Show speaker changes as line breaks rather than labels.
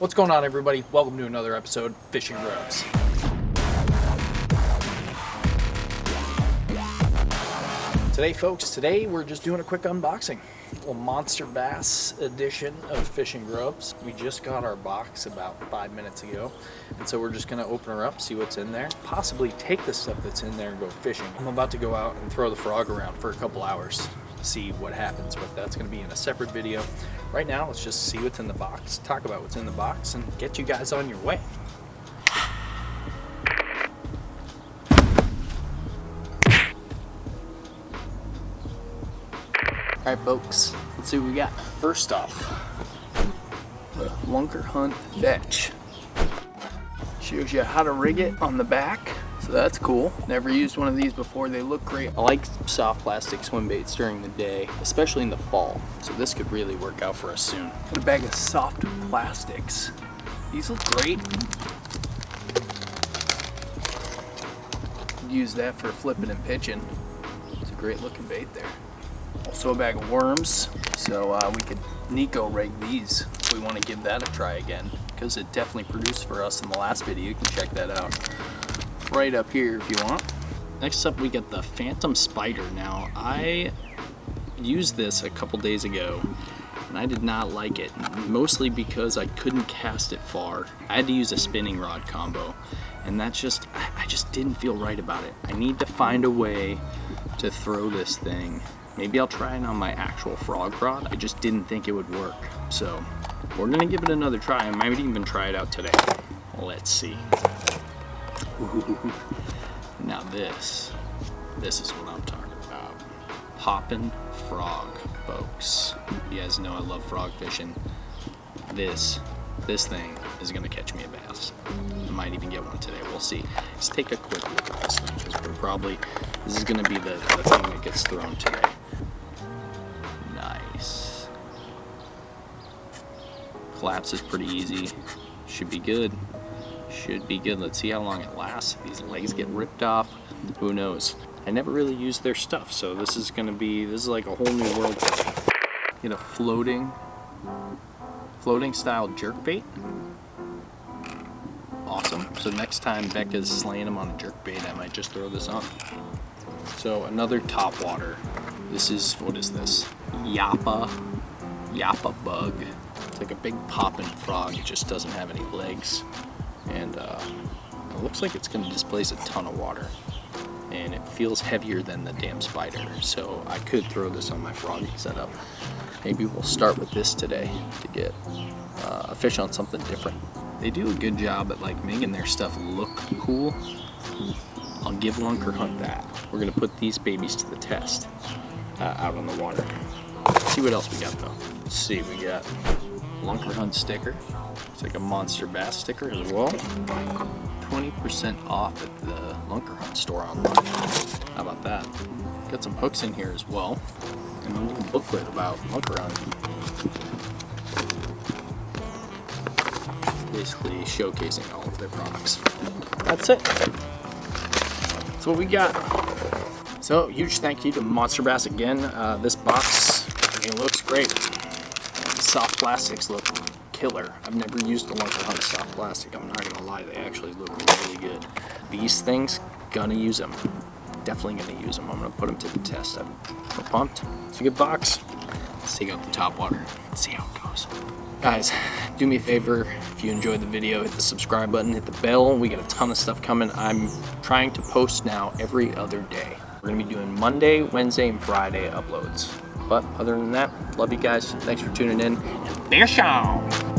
What's going on, everybody? Welcome to another episode of Fishing Grubs. Today, folks, we're just doing a quick unboxing. A little Monsterbass edition of Fishing Grubs. We just got our box about 5 minutes ago, and so we're just gonna open her up, see what's in there, possibly take the stuff that's in there and go fishing. I'm about to go out and throw the frog around for a couple hours, see what happens, but that's gonna be in a separate video. Right now, let's just see what's in the box, talk about what's in the box, and get you guys on your way. All right, folks, let's see what we got. First off, the Lunkerhunt Fetch. Shows you how to rig it on the back, so that's cool. Never used one of these before. They look great. I like soft plastic swim baits during the day, especially in the fall, so this could really work out for us soon. Got a bag of soft plastics. These look great. Use that for flipping and pitching. It's a great looking bait there. Also a bag of worms, so we could Nico rig these if we want to give that a try again, because it definitely produced for us in the last video. You can check that out right up here if you want. Next up, we got the Phantom Spider. Now, I used this a couple days ago and I did not like it, mostly because I couldn't cast it far. I had to use a spinning rod combo, and that just, I just didn't feel right about it. I need to find a way to throw this thing. Maybe I'll try it on my actual frog rod. I just didn't think it would work. So we're gonna give it another try. I might even try it out today. Let's see. Ooh. Now this is what I'm talking about. Poppin Frog, folks. You guys know I love frog fishing. This thing is gonna catch me a bass. I might even get one today, we'll see. Let's take a quick look at this thing, because this is gonna be the thing that gets thrown today. Nice. Collapse is pretty easy. Should be good. Should be good. Let's see how long it lasts. If these legs get ripped off, who knows? I never really used their stuff, so this is like a whole new world for me. Get a floating style jerkbait. Awesome. So next time Becca's slaying them on a jerkbait, I might just throw this on. So another topwater. This is, what is this? Yappa Bug. It's like a big Poppin Frog. It just doesn't have any legs. And it looks like it's going to displace a ton of water. And it feels heavier than the damn spider. So I could throw this on my froggy setup. Maybe we'll start with this today to get a fish on something different. They do a good job at like making their stuff look cool. I'll give Lunkerhunt that. We're gonna put these babies to the test out on the water. Let's see what else we got though. Let's see, we got Lunkerhunt sticker. It's like a Monsterbass sticker as well. 20% off at the Lunkerhunt store online. How about that? Got some hooks in here as well. And a little booklet about Lunkerhunt. Basically showcasing all of their products. That's it. That's what we got. So huge thank you to Monsterbass again. This box, I mean, looks great. Soft plastics look killer. I've never used the Lunkerhunt soft plastic. I'm not gonna lie, they actually look really good. These things, gonna use them. Definitely gonna use them. I'm gonna put them to the test. I'm pumped. It's a good box. Let's take out the top water. Let's see how it goes. Guys, do me a favor, if you enjoyed the video, hit the subscribe button, hit the bell. We got a ton of stuff coming. I'm trying to post now every other day. We're gonna be doing Monday, Wednesday, and Friday uploads. But other than that, love you guys. Thanks for tuning in, and fish on!